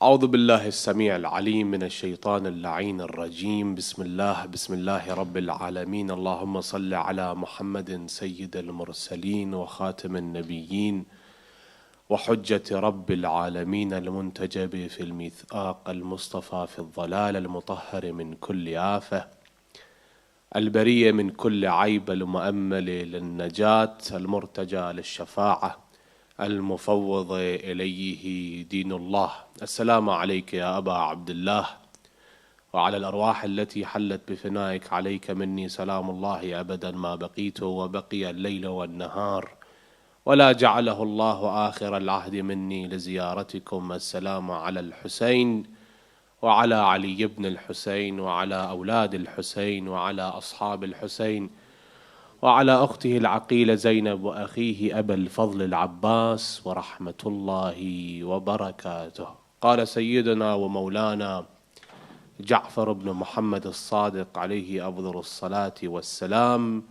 أعوذ بالله السميع العليم من الشيطان اللعين الرجيم. بسم الله رب العالمين. اللهم صل على محمد سيد المرسلين وخاتم النبيين وحجة رب العالمين المنتجب في الميثاق المصطفى في الضلال المطهر من كل آفة البرية من كل عيب المؤمل للنجاة المرتجى للشفاعة المفوض إليه دين الله. السلام عليك يا أبا عبد الله وعلى الأرواح التي حلت بفنائك. عليك مني سلام الله أبدا ما بقيت وبقي الليل والنهار، ولا جعله الله آخر العهد مني لزيارتكم. السلام على الحسين وعلى علي بن الحسين وعلى أولاد الحسين وعلى أصحاب الحسين وعلى أخته العقيلة زينب وأخيه أبا الفضل العباس ورحمة الله وبركاته. قال سيدنا ومولانا جعفر بن محمد الصادق عليه أفضل الصلاة والسلام: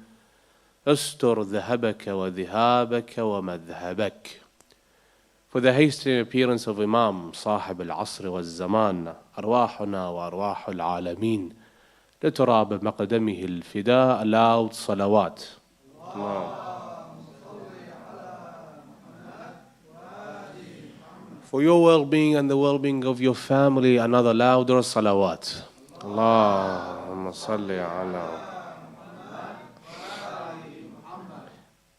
استر ذهبك وذهابك ومذهبك. For the hasty appearance of Imam صاحب العصر والزمان، أرواحنا وأرواح العالمين لتراب مقدمه الفداء loud صلوات. For your well-being and the well-being of your family, another louder salawat. Allahumma salli ala.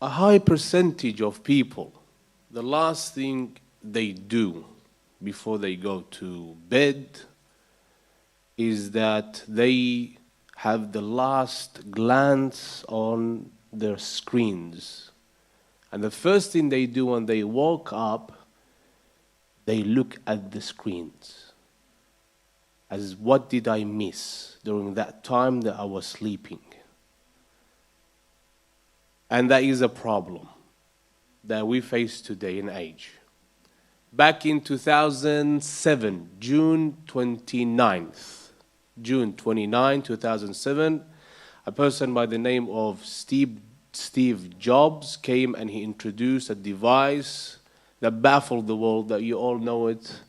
A high percentage of people, the last thing they do before they go to bed is that they have the last glance on their screens. And the first thing they do when they woke up, they look at the screens. As what did I miss during that time that I was sleeping? And that is a problem that we face today in age. Back in 2007, June 29, 2007, a person by the name of Steve Jobs came and he introduced a device that baffled the world, that you all know it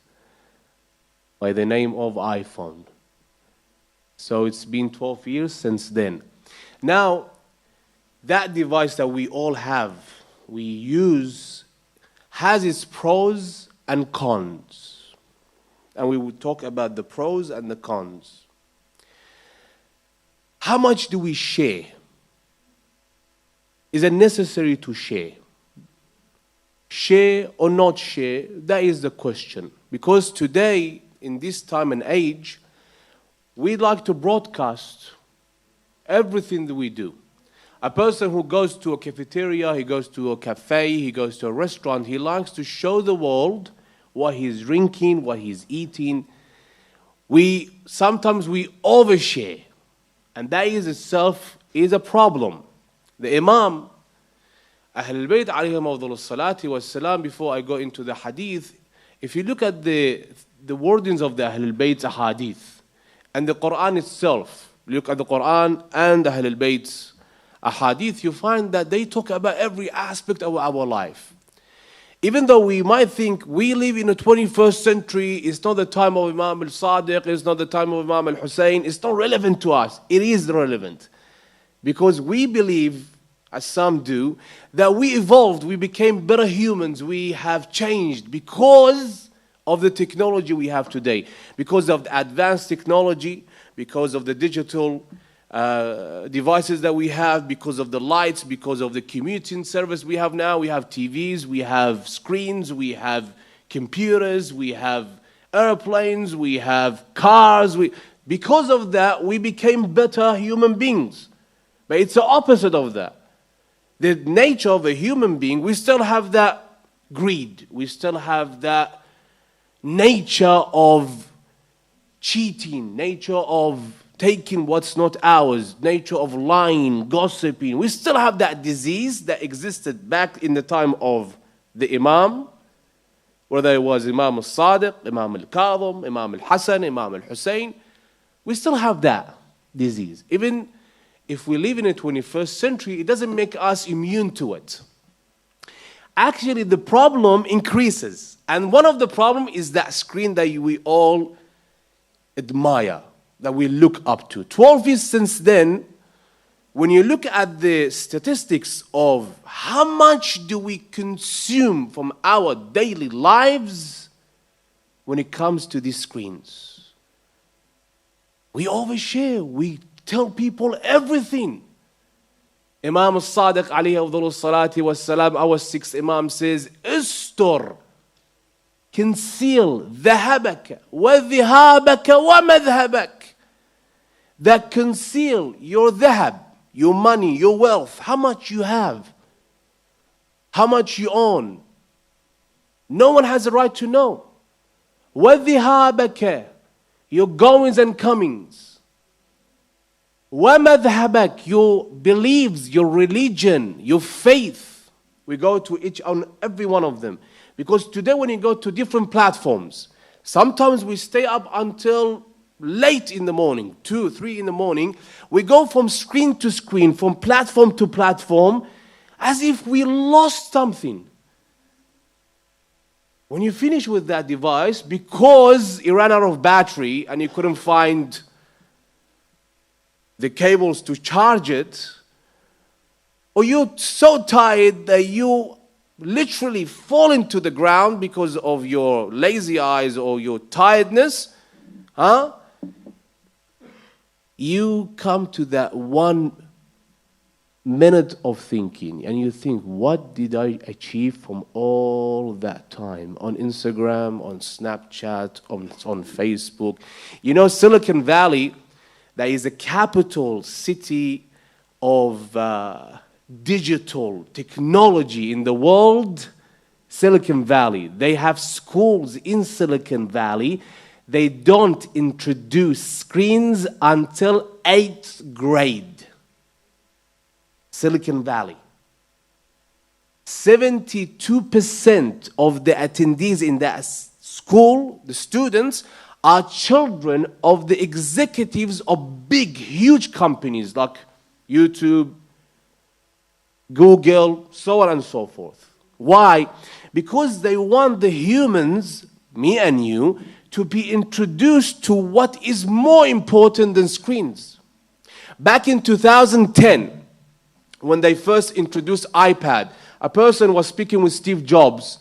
by the name of iPhone. So it's been 12 years since then. Now, that device that we all have, we use, has its pros and cons. And we will talk about the pros and the cons. How much do we share? Is it necessary to share? Share or not share? That is the question. Because today, in this time and age, we like to broadcast everything that we do. A person who goes to a cafeteria, he goes to a cafe, he goes to a restaurant, he likes to show the world what he's drinking, what he's eating. Sometimes we overshare. And that is itself is a problem. The Imam, Ahlul Bayt alayhim afdalus salati was salam, before I go into the hadith, if you look at the wordings of the Ahlul Bayt's hadith and the Quran itself, look at the Quran and the Ahlul Bayt's hadith, you find that they talk about every aspect of our life. Even though we might think we live in the 21st century, it's not the time of Imam al-Sadiq, it's not the time of Imam al-Hussein, it's not relevant to us. It is relevant. Because we believe, as some do, that we evolved, we became better humans, we have changed because of the technology we have today. Because of the advanced technology, because of the digital devices that we have, because of the lights, because of the commuting service we have now. We have TVs, we have screens, we have computers, we have airplanes, we have cars. Because of that, we became better human beings. But it's the opposite of that. The nature of a human being, we still have that greed. We still have that nature of cheating, nature of taking what's not ours, nature of lying, gossiping. We still have that disease that existed back in the time of the Imam, whether it was Imam al-Sadiq, Imam al-Kadhim, Imam al-Hasan, Imam al-Hussein. We still have that disease. Even if we live in the 21st century, it doesn't make us immune to it. actually the problem increases. And one of the problems is that screen that we all admire, that we look up to. 12 years since then, when you look at the statistics of how much do we consume from our daily lives when it comes to these screens, we overshare. We tell people everything. Imam al-Sadiq alayhi afdalu salati wassalam, our sixth Imam, says, Istur, conceal dhahabaka wa dhihabaka wa madhabak. That conceal your dhahab, your money, your wealth, how much you have, how much you own. No one has a right to know. وَذِهَابَكَ, your goings and comings. وَمَذْهَبَكَ, your beliefs, your religion, your faith. We go to each on every one of them. Because today when you go to different platforms, sometimes we stay up until late in the morning, 2, 3 in the morning. We go from screen to screen, from platform to platform, as if we lost something. When you finish with that device, because it ran out of battery and you couldn't find the cables to charge it, or you're so tired that you literally fall into the ground because of your lazy eyes or your tiredness, you come to that 1 minute of thinking and you think, what did I achieve from all that time on Instagram, on Snapchat, on Facebook? You know, Silicon Valley, that is the capital city of digital technology in the world. Silicon Valley, they have schools in Silicon Valley. They don't introduce screens until 8th grade. Silicon Valley. 72% of the attendees in that school, the students, are children of the executives of big, huge companies like YouTube, Google, so on and so forth. Why? Because they want the humans, me and you, to be introduced to what is more important than screens. Back in 2010, when they first introduced iPad, a person was speaking with Steve Jobs,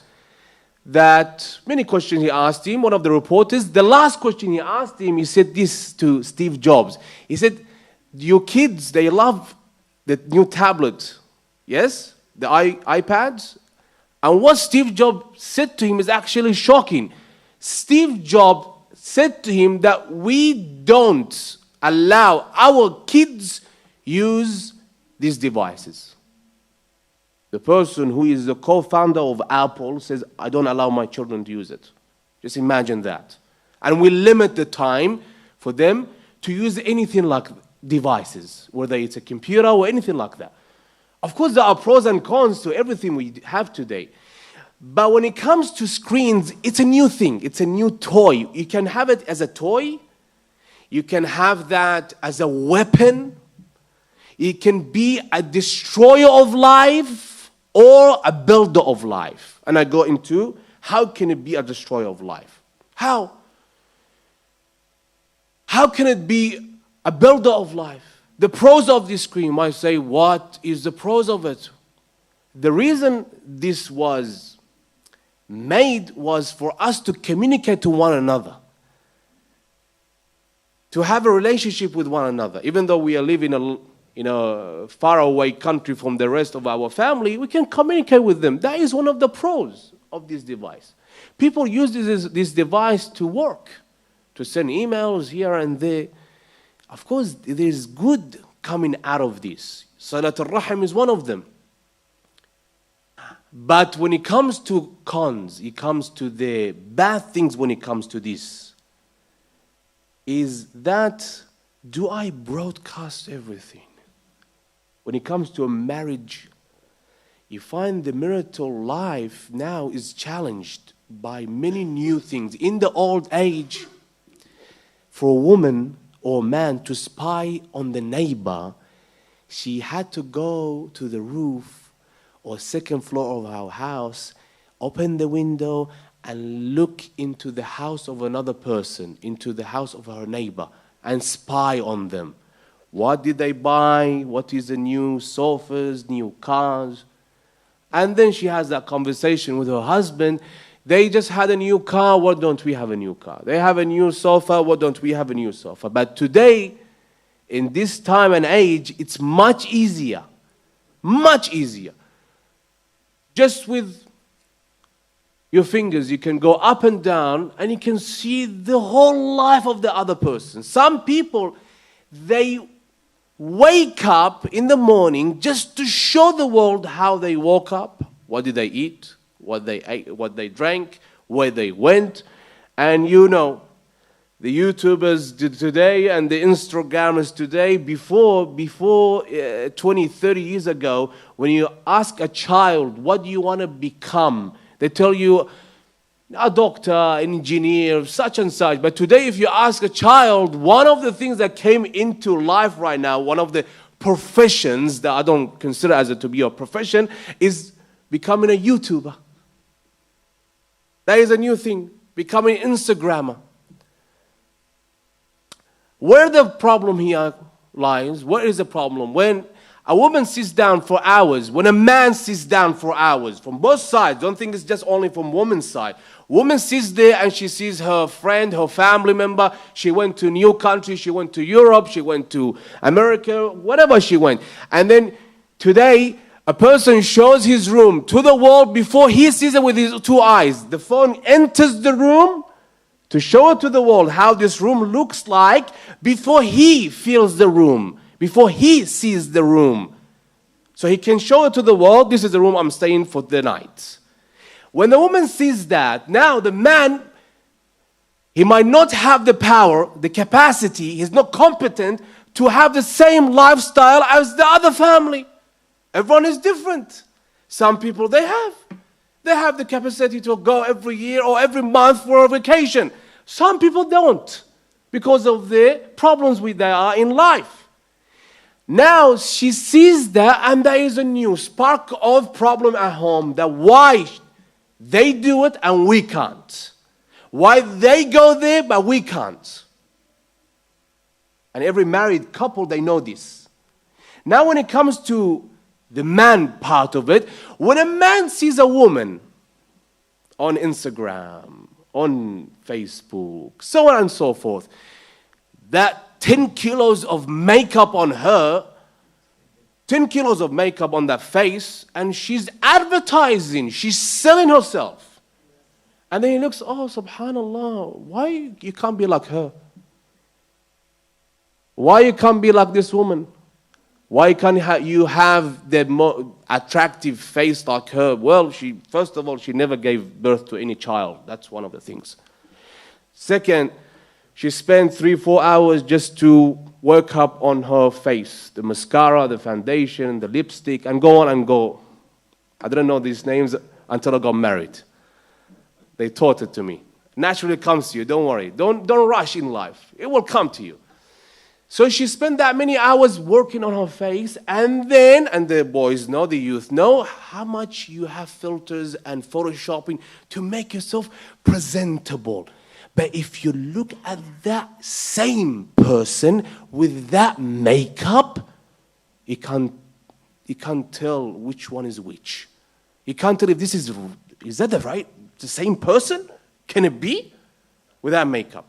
that many questions he asked him. One of the reporters, the last question he asked him, he said this to Steve Jobs. He said, your kids, they love the new tablet, yes, the iPads. And what Steve Jobs said to him is actually shocking. Steve Jobs said to him that we don't allow our kids use these devices. The person who is the co-founder of Apple says, I don't allow my children to use it. Just imagine that. And we limit the time for them to use anything like devices, whether it's a computer or anything like that. Of course, there are pros and cons to everything we have today. But when it comes to screens, it's a new thing. It's a new toy. You can have it as a toy. You can have that as a weapon. It can be a destroyer of life or a builder of life. And I go into how can it be a destroyer of life? How? How can it be a builder of life? The pros of this screen, might say, what is the pros of it? The reason this was made was for us to communicate to one another, to have a relationship with one another. Even though we are living in a faraway country from the rest of our family, we can communicate with them. That is one of the pros of this device. People use this device to work, to send emails here and there. Of course, there is good coming out of this. Salat al-Rahim is one of them. But when it comes to cons, it comes to the bad things when it comes to this, is that do I broadcast everything? When it comes to a marriage, you find the marital life now is challenged by many new things. In the old age, for a woman or man to spy on the neighbor, she had to go to the roof or second floor of our house, open the window and look into the house of another person, into the house of her neighbor, and spy on them. What did they buy? What is the new sofas, new cars? And then she has that conversation with her husband. They just had a new car. Why don't we have a new car? They have a new sofa. Why don't we have a new sofa? But today, in this time and age, it's much easier. Much easier. Just with your fingers, you can go up and down and you can see the whole life of the other person. Some people, they wake up in the morning just to show the world how they woke up, what did they eat, what they ate, what they drank, where they went. And you know, the YouTubers today and the Instagrammers today, before 20, 30 years ago, when you ask a child, what do you want to become? They tell you, a doctor, an engineer, such and such. But today, if you ask a child, one of the things that came into life right now, one of the professions that I don't consider as to be a profession, is becoming a YouTuber. That is a new thing, becoming an Instagrammer. Where the problem here lies, where is the problem? When a woman sits down for hours, when a man sits down for hours, from both sides, don't think it's just only from woman's side. Woman sits there and she sees her friend, her family member. She went to a new country, she went to Europe, she went to America, whatever she went. And then today, a person shows his room to the world before he sees it with his two eyes. The phone enters the room to show it to the world how this room looks like before he feels the room, before he sees the room. So he can show it to the world, this is the room I'm staying for the night. When the woman sees that, now the man, he might not have the power, the capacity, he's not competent to have the same lifestyle as the other family. Everyone is different. Some people, they have the capacity to go every year or every month for a vacation. Some people don't because of the problems they are in life. Now she sees that and there is a new spark of problem at home, that why they do it and we can't. Why they go there but we can't. And every married couple, they know this. Now when it comes to the man part of it, when a man sees a woman on Instagram, on Facebook, so on and so forth, that 10 kilos of makeup on her, 10 kilos of makeup on that face, and she's advertising, she's selling herself. And then he looks, oh, subhanallah, why you can't be like her? Why you can't be like this woman? Why can't you have the more attractive face like her? Well, first of all, she never gave birth to any child. That's one of the things. Second, she spent 3-4 hours just to work up on her face. The mascara, the foundation, the lipstick, and go on and go. I didn't know these names until I got married. They taught it to me. Naturally it comes to you, don't worry. Don't rush in life. It will come to you. So she spent that many hours working on her face, and the boys know, the youth know, how much you have filters and photoshopping to make yourself presentable. But if you look at that same person with that makeup, you can't tell which one is which. You can't tell if this is that the same person? Can it be? With that makeup.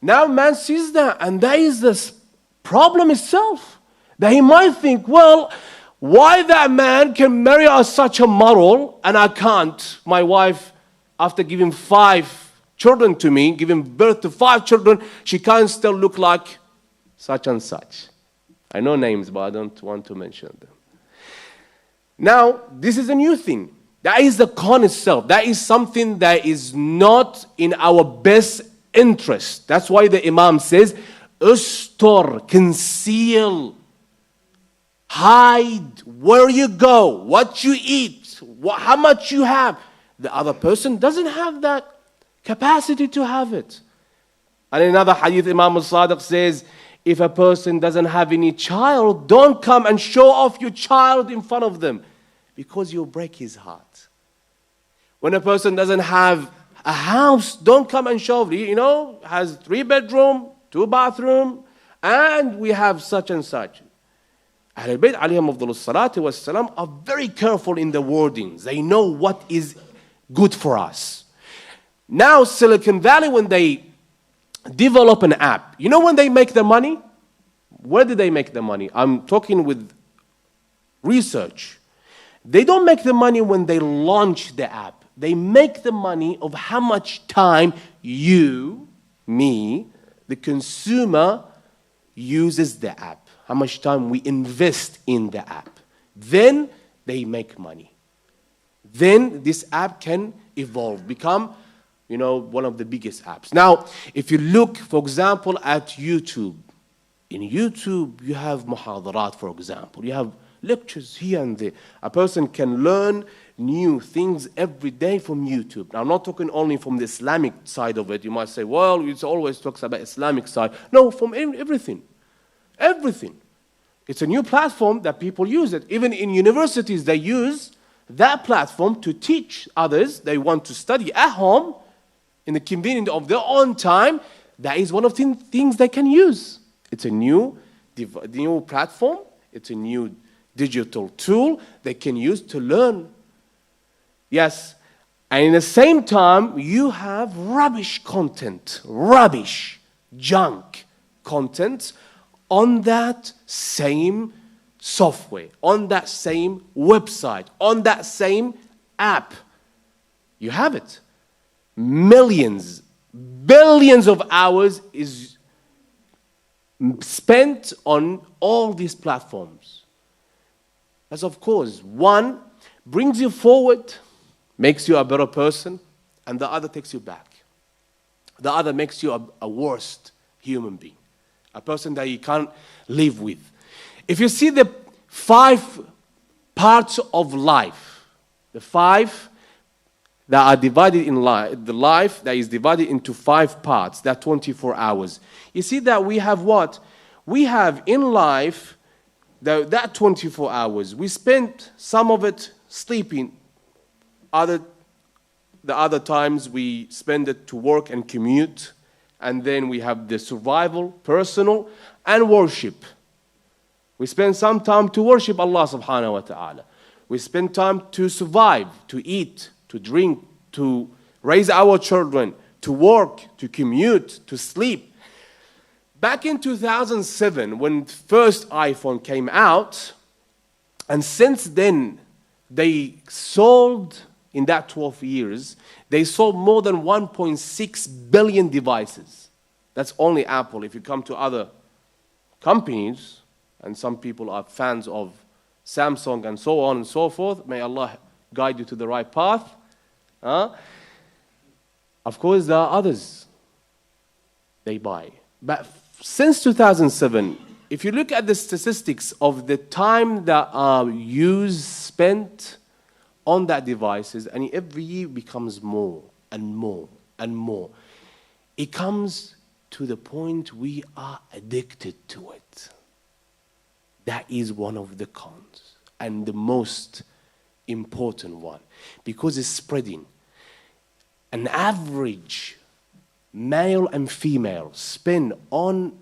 Now man sees that, and that is the problem itself. That he might think, well, why that man can marry such a model and I can't? My wife, after giving 5 children to me, giving birth to 5 children, she can't still look like such and such. I know names, but I don't want to mention them. Now, this is a new thing. That is the con itself. That is something that is not in our best interest. That's why the Imam says, ustor, conceal, hide where you go, what you eat, how much you have. The other person doesn't have that capacity to have it. And in another hadith, Imam al-Sadiq says, if a person doesn't have any child, don't come and show off your child in front of them. because you'll break his heart. When a person doesn't have a house, don't come and show, has 3 bedroom, 2 bathroom, and we have such and such. Ahlul Bayt alayhim afdalus salatu wassalam are very careful in the wordings. They know what is good for us. Now Silicon Valley, when they develop an app, when they make the money? Where do they make the money? I'm talking with research. They don't make the money when they launch the app. They make the money of how much time you, me, the consumer, uses the app. How much time we invest in the app. Then they make money. Then this app can evolve, become, one of the biggest apps. Now, if you look, for example, at YouTube. In YouTube, you have muhadarat, for example. You have lectures here and there. A person can learn new things every day from YouTube. Now, I'm not talking only from the Islamic side of it. You might say, well, it always talks about Islamic side. No, from everything. Everything. It's a new platform that people use it. Even in universities, they use that platform to teach others. They want to study at home in the convenience of their own time. That is one of the things they can use. It's a new platform. It's a new digital tool they can use to learn. Yes. And in the same time, you have rubbish content, rubbish, junk content on that same software, on that same website, on that same app. You have it. Millions, billions of hours is spent on all these platforms. As of course, one brings you forward, makes you a better person, and the other takes you back. The other makes you a worst human being, a person that you can't live with. If you see the 5 parts of life, the 5 that are divided in life, the life that is divided into 5 parts, that 24 hours. You see that we have what? We have in life, that 24 hours, we spend some of it sleeping. The other times we spend it to work and commute. And then we have the survival, personal, and worship. We spend some time to worship Allah subhanahu wa ta'ala. We spend time to survive, to eat, to drink, to raise our children, to work, to commute, to sleep. Back in 2007, when the first iPhone came out, and since then, they sold, in that 12 years, they sold more than 1.6 billion devices. That's only Apple. If you come to other companies, and some people are fans of Samsung and so on and so forth, may Allah guide you to the right path. Of course, there are others they buy. But since 2007, if you look at the statistics of the time that are spent on that devices, and every year becomes more and more and more. It comes to the point we are addicted to it. That is one of the cons, and the most important one, because it's spreading. An average male and female spend on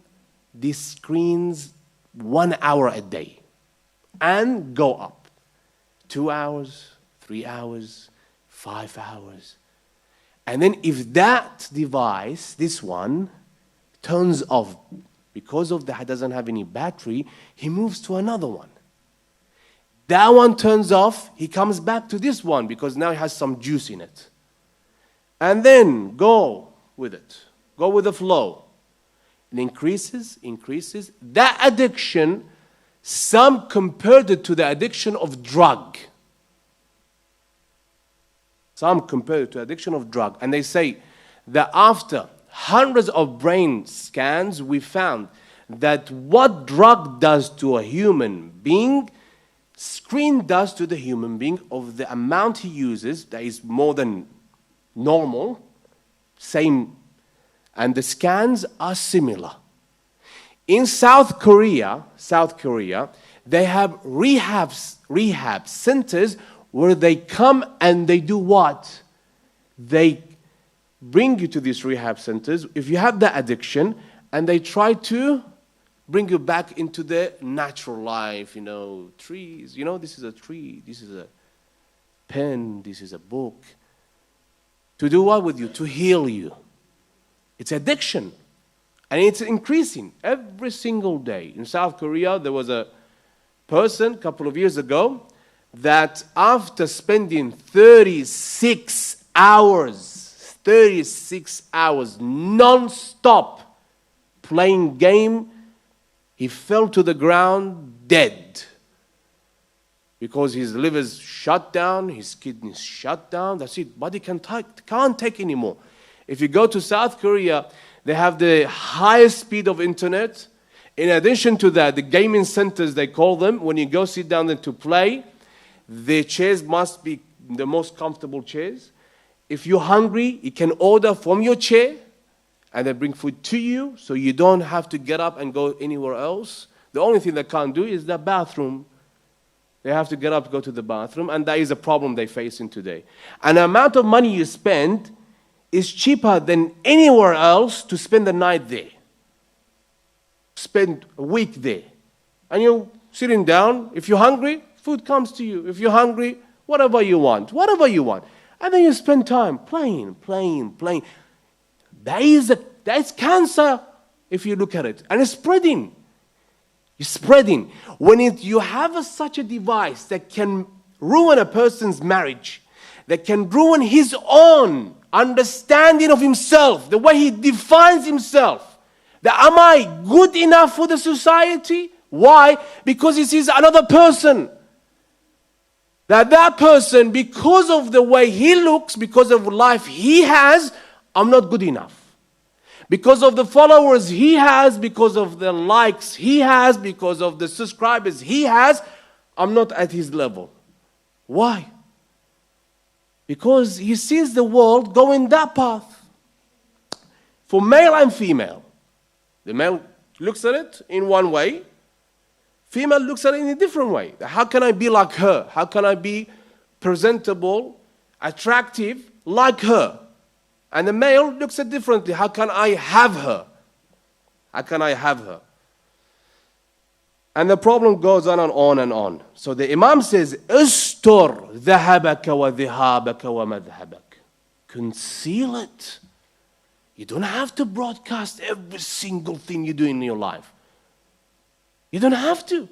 these screens 1 hour a day and go up. 2 hours, 3 hours, 5 hours. And then if that device, this one, turns off because of that, it doesn't have any battery, he moves to another one. That one turns off, he comes back to this one because now it has some juice in it. And then go with it. Go with the flow. It increases. That addiction, some compared it to the addiction of drug. Some compare it to addiction of drug. And they say that after hundreds of brain scans, we found that what drug does to a human being, screen does to the human being of the amount he uses, that is more than normal, same, and the scans are similar. In South Korea, They have rehab centers where they come and they do what? They bring you to these rehab centers if you have the addiction, and they try to bring you back into the natural life, trees. This is a tree, this is a pen, this is a book. To do what with you? To heal you. It's addiction. And it's increasing every single day. In South Korea, there was a person a couple of years ago that after spending 36 hours non-stop playing game, he fell to the ground dead. Because his liver's shut down, his kidneys shut down, that's it. Body can't take anymore. If you go to South Korea, they have the highest speed of internet. In addition to that, the gaming centers, they call them, when you go sit down there to play, the chairs must be the most comfortable chairs. If you're hungry, you can order from your chair, and they bring food to you, so you don't have to get up and go anywhere else. The only thing they can't do is the bathroom. They have to get up to go to the bathroom, and that is a problem they're facing today. And the amount of money you spend is cheaper than anywhere else to spend the night there. Spend a week there. And you're sitting down. If you're hungry, food comes to you. If you're hungry, whatever you want. And then you spend time playing. That's cancer if you look at it. And it's spreading. It's spreading. When you have such a device that can ruin a person's marriage, that can ruin his own understanding of himself, the way he defines himself, that am I good enough for the society? Why? Because he sees another person. That person, because of the way he looks, because of life he has, I'm not good enough. Because of the followers he has, because of the likes he has, because of the subscribers he has, I'm not at his level. Why? Because he sees the world going that path. For male and female. The male looks at it in one way. Female looks at it in a different way. How can I be like her? How can I be presentable, attractive, like her? And the male looks at it differently. How can I have her? How can I have her? And the problem goes on and on and on. So the Imam says, Ustur dhahabaka wa dhihabaka wa madhabak. Conceal it. You don't have to broadcast every single thing you do in your life. You don't have to.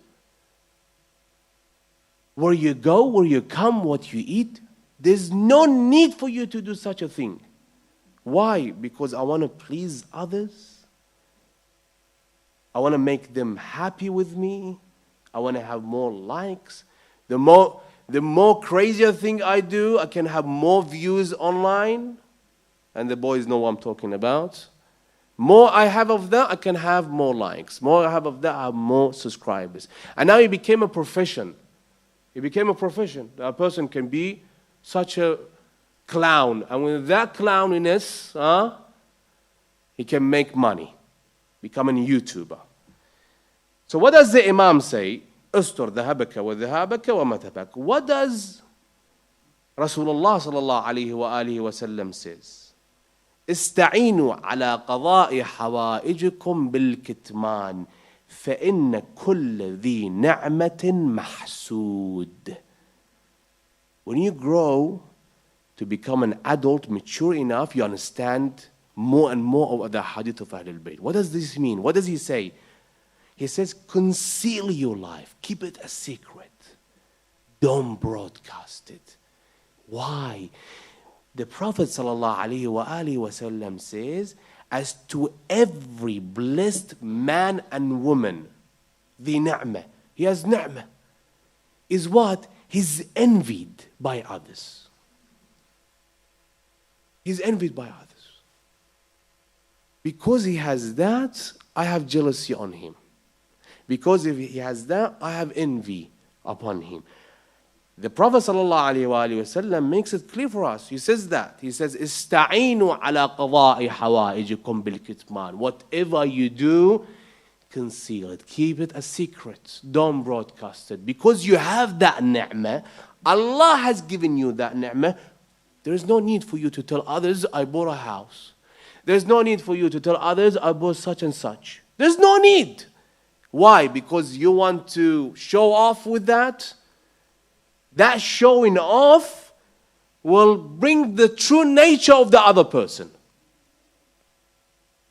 Where you go, where you come, what you eat, there's no need for you to do such a thing. Why? Because I want to please others. I want to make them happy with me. I want to have more likes. The more crazier thing I do, I can have more views online. And the boys know what I'm talking about. More I have of that, I can have more likes. More I have of that, I have more subscribers. And now it became a profession. It became a profession. A person can be such a clown. And with that clowniness, he can make money. Become a YouTuber. So what does the Imam say? Ustur dhahabaka wa dhahabaka wa madhabak. What does Rasulullah sallallahu alayhi wa alihi wa sallam says? استعينوا على قضاء حوائجكم بالكتمان فإن كل ذي نعمة محسود. When you grow to become an adult, mature enough, you understand more and more of the hadith of Ahlul Bayt. What does this mean? What does he say? He says, conceal your life. Keep it a secret. Don't broadcast it. Why? The Prophet ﷺ says, as to every blessed man and woman, the ni'mah, he has ni'mah, is what? He's envied by others. He's envied by others. Because he has that, I have jealousy on him. Because if he has that, I have envy upon him. The Prophet ﷺ makes it clear for us. He says that. He says, "Ista'inu ala qada'i hawaijikum bil kitman." Whatever you do, conceal it. Keep it a secret. Don't broadcast it. Because you have that ni'mah, Allah has given you that ni'mah. There is no need for you to tell others, I bought a house. There's no need for you to tell others, I bought such and such. There's no need. Why? Because you want to show off with that? That showing off will bring the true nature of the other person.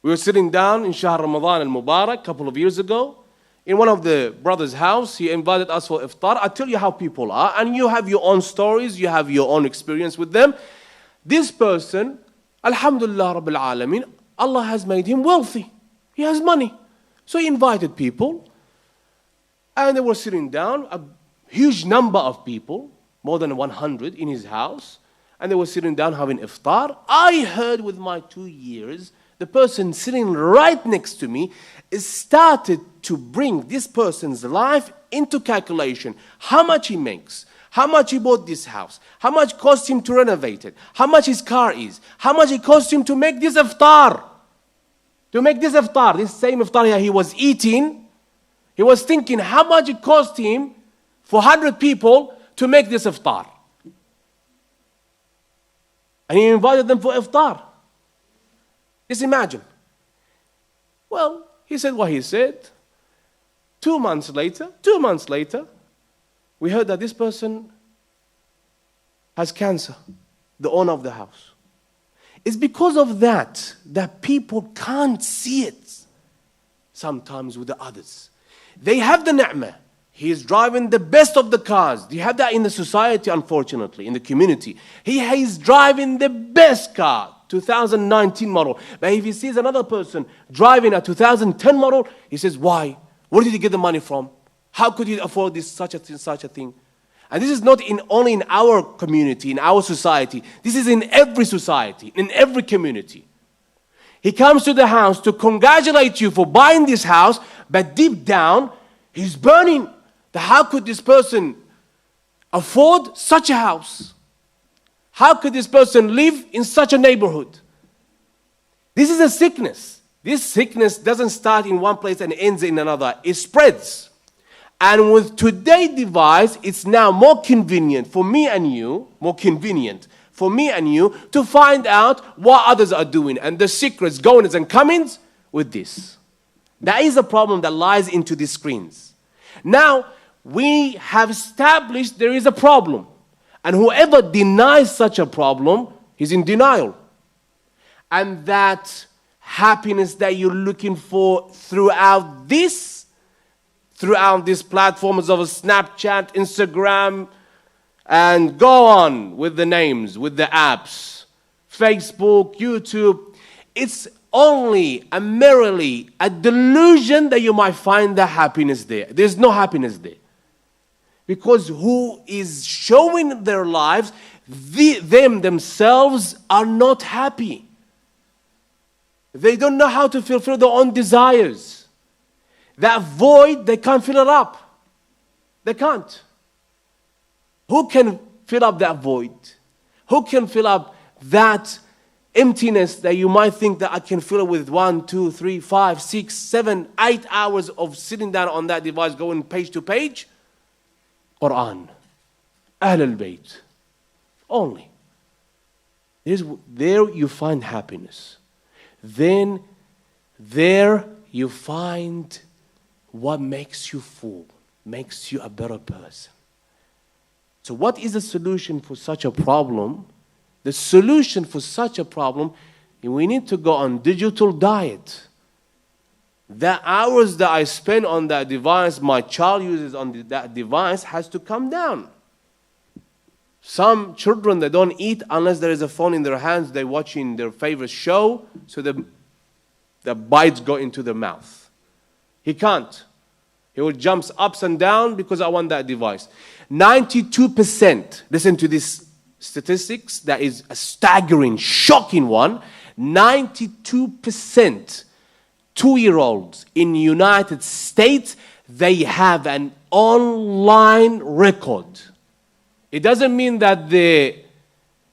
We were sitting down in Shahr Ramadan al-Mubarak a couple of years ago. In one of the brothers' house, he invited us for iftar. I tell you how people are, and you have your own stories, you have your own experience with them. This person, Alhamdulillah Rabbil Alameen, Allah has made him wealthy. He has money. So he invited people, and they were sitting down, a huge number of people, more than 100 in his house, and they were sitting down having iftar. I heard with my 2 ears, the person sitting right next to me started to bring this person's life into calculation. How much he makes, how much he bought this house, how much cost him to renovate it, how much his car is, how much it cost him to make this iftar. To make this iftar, this same iftar here he was eating, he was thinking how much it cost him for 100 people to make this iftar. And he invited them for iftar. Just imagine. Well, he said what he said. 2 months later, we heard that this person has cancer, the owner of the house. It's because of that people can't see it sometimes with the others. They have the ni'mah. He is driving the best of the cars. You have that in the society, unfortunately, in the community. He is driving the best car, 2019 model. But if he sees another person driving a 2010 model, he says, why? Where did he get the money from? How could he afford this, such a thing? And this is not only in our community, in our society. This is in every society, in every community. He comes to the house to congratulate you for buying this house, but deep down, he's burning. How could this person afford such a house? How could this person live in such a neighborhood? This is a sickness. This sickness doesn't start in one place and ends in another. It spreads. And with today's device, it's now more convenient for me and you, to find out what others are doing and the secrets, goings and comings with this. That is a problem that lies into these screens. Now, we have established there is a problem. And whoever denies such a problem, he's in denial. And that happiness that you're looking for throughout these platforms of Snapchat, Instagram, and go on with the names, with the apps, Facebook, YouTube, it's only merely a delusion that you might find the happiness there. There's no happiness there. Because who is showing their lives, themselves are not happy. They don't know how to fulfill their own desires. That void, they can't fill it up. They can't. Who can fill up that void? Who can fill up that emptiness that you might think that I can fill it with 1, 2, 3, 5, 6, 7, 8 hours of sitting down on that device going page to page? Quran. Ahl al-Bayt. Only. There you find happiness. Then there you find what makes you full, makes you a better person. So what is the solution for such a problem? The solution for such a problem, we need to go on digital diet. The hours that I spend on that device, my child uses on that device, has to come down. Some children, they don't eat unless there is a phone in their hands. They're watching their favorite show, so the bites go into their mouth. He can't. He will jump ups and down because I want that device. 92%, listen to this statistics, that is a staggering, shocking one. 92% 2-year-olds in the United States, they have an online record. It doesn't mean that the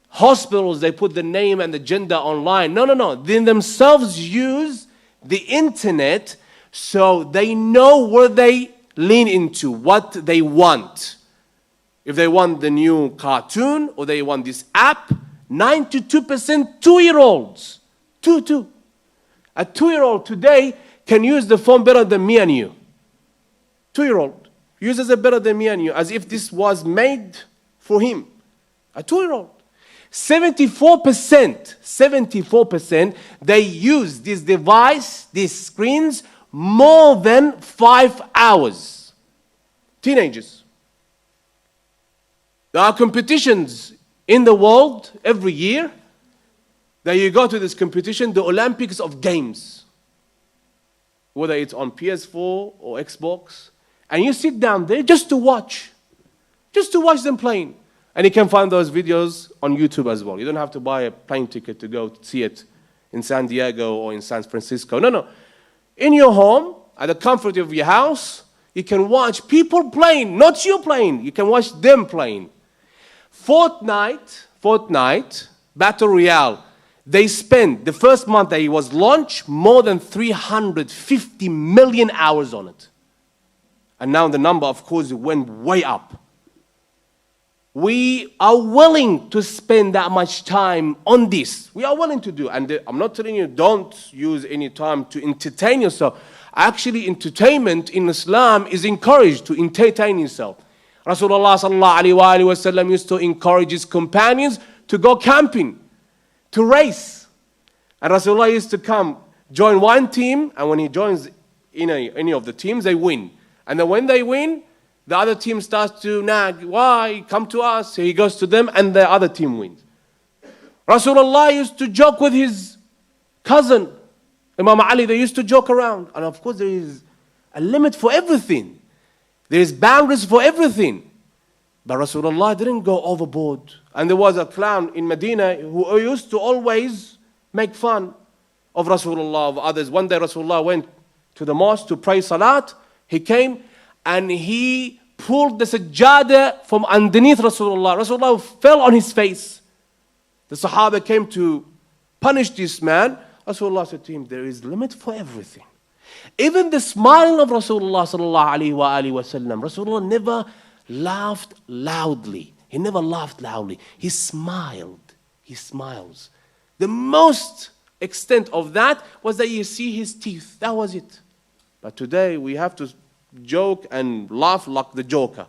hospitals, they put the name and the gender online. No. They themselves use the internet So they know where they lean into, what they want. If they want the new cartoon or they want this app, 92% 2-year-olds. Two. A 2-year-old today can use the phone better than me and you. 2-year-old uses it better than me and you, as if this was made for him. A 2-year-old. 74%, they use this device, these screens, more than 5 hours. Teenagers. There are competitions in the world every year that you go to this competition, the Olympics of games. Whether it's on PS4 or Xbox. And you sit down there just to watch. Just to watch them playing. And you can find those videos on YouTube as well. You don't have to buy a plane ticket to go see it in San Diego or in San Francisco. No. In your home, at the comfort of your house, you can watch people playing, not you playing. You can watch them playing. Fortnite, Battle Royale, they spent, the first month that it was launched, more than 350 million hours on it. And now the number, of course, went way up. We are willing to spend that much time on this. We are willing to do. And I'm not telling you don't use any time to entertain yourself. Actually, entertainment in Islam is encouraged to entertain yourself. Rasulullah sallallahu alaihi wasallam used to encourage his companions to go camping, to race. And Rasulullah used to come, join one team, and when he joins any of the teams, they win. And then when they win, the other team starts to nag, why? Come to us. So he goes to them and the other team wins. Rasulullah used to joke with his cousin, Imam Ali. They used to joke around. And of course there is a limit for everything. There is boundaries for everything. But Rasulullah didn't go overboard. And there was a clown in Medina who used to always make fun of Rasulullah, of others. One day Rasulullah went to the mosque to pray salat. He came and he pulled the sajjada from underneath Rasulullah. Rasulullah fell on his face. The Sahaba came to punish this man. Rasulullah said to him, there is limit for everything. Even the smiling of Rasulullah sallallahu alaihi wasallam, Rasulullah never laughed loudly. He never laughed loudly. He smiled. He smiles. The most extent of that was that you see his teeth. That was it. But today we have to joke and laugh like the Joker.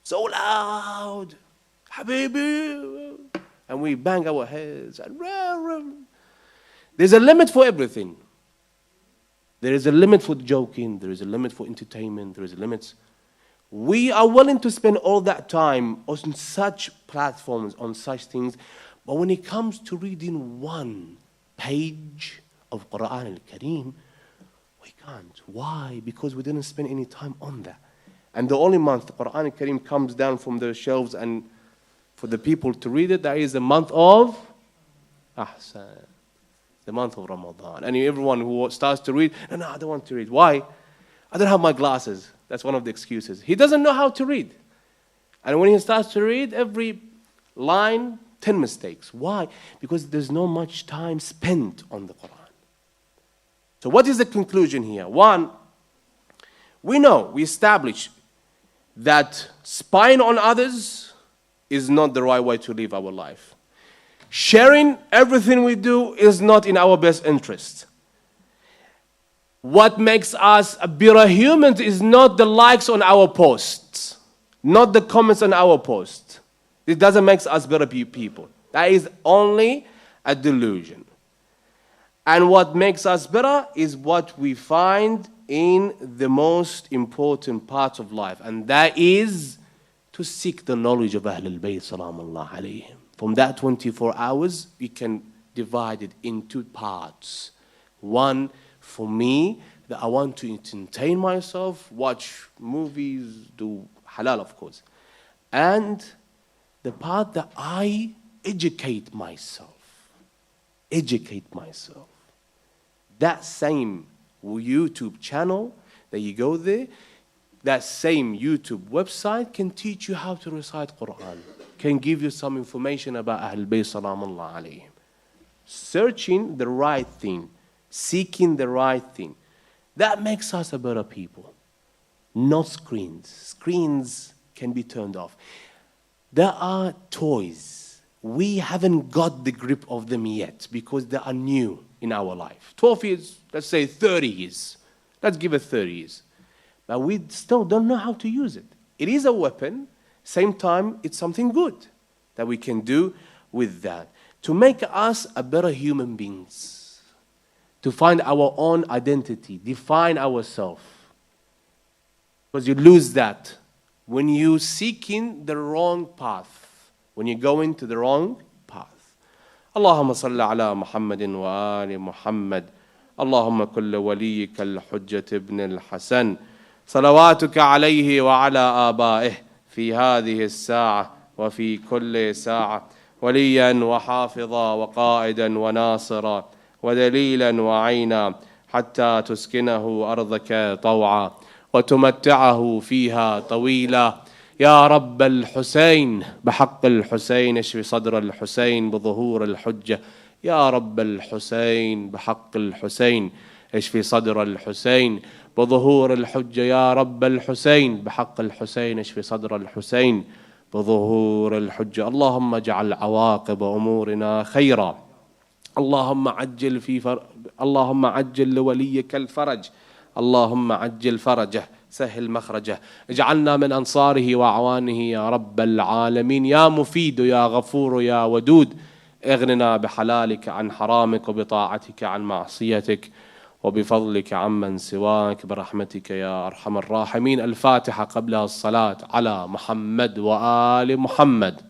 So loud. Habibi. And we bang our heads. And there's a limit for everything. There is a limit for joking. There is a limit for entertainment. There is a limit. We are willing to spend all that time on such platforms, on such things. But when it comes to reading one page of Quran al-Kareem, we can't. Why? Because we didn't spend any time on that. And the only month the Quran al-Kareem comes down from the shelves and for the people to read it, that is the month of Hasan, the month of Ramadan. And everyone who starts to read, no, I don't want to read. Why? I don't have my glasses. That's one of the excuses. He doesn't know how to read. And when he starts to read, every line, 10 mistakes. Why? Because there's not much time spent on the Quran. So what is the conclusion here? One, we establish that spying on others is not the right way to live our life. Sharing everything we do is not in our best interest. What makes us a better human is not the likes on our posts, not the comments on our posts. It doesn't make us better people. That is only a delusion. And what makes us better is what we find in the most important part of life. And that is to seek the knowledge of Ahlul Bayt Salamullah alayhim. From that 24 hours, we can divide it into parts. One, for me, that I want to entertain myself, watch movies, do halal, of course. And the part that I educate myself. That same YouTube channel that you go there, that same YouTube website can teach you how to recite Quran, can give you some information about Ahlul Bayt Salamullah alayhim. Searching the right thing, seeking the right thing. That makes us a better people. Not screens. Screens can be turned off. There are toys. We haven't got the grip of them yet because they are new in our life. 12 years, let's say 30 years. Let's give it 30 years. But we still don't know how to use it. It is a weapon. Same time, it's something good that we can do with that to make us a better human beings, to find our own identity, define ourselves. Because you lose that when you seek in the wrong path, when you go into the wrong path. اللهم صل على محمد وآل محمد. اللهم كل وليك الحجة ابن الحسن صلواتك عليه وعلى آبائه في هذه الساعة وفي كل ساعة وليا وحافظا وقائدا وناصرا ودليلا وعينا حتى تسكنه أرضك طوعا وتمتعه فيها طويلا. يا رب الحسين بحق الحسين اشف صدر الحسين بظهور الحجة. يا رب الحسين بحق الحسين اشف صدر الحسين بظهور الحجة. يا رب الحسين بحق الحسين اشف صدر الحسين بظهور الحجة. اللهم اجعل عواقب أمورنا خيرا. اللهم عجل لوليك الفرج. اللهم عجل فرجه سهل مخرجه. اجعلنا من أنصاره وأعوانه يا رب العالمين. يا مفيد يا غفور يا ودود اغننا بحلالك عن حرامك وبطاعتك عن معصيتك وبفضلك عمن سواك برحمتك يا أرحم الراحمين. الفاتحة قبلها الصلاة على محمد وآل محمد.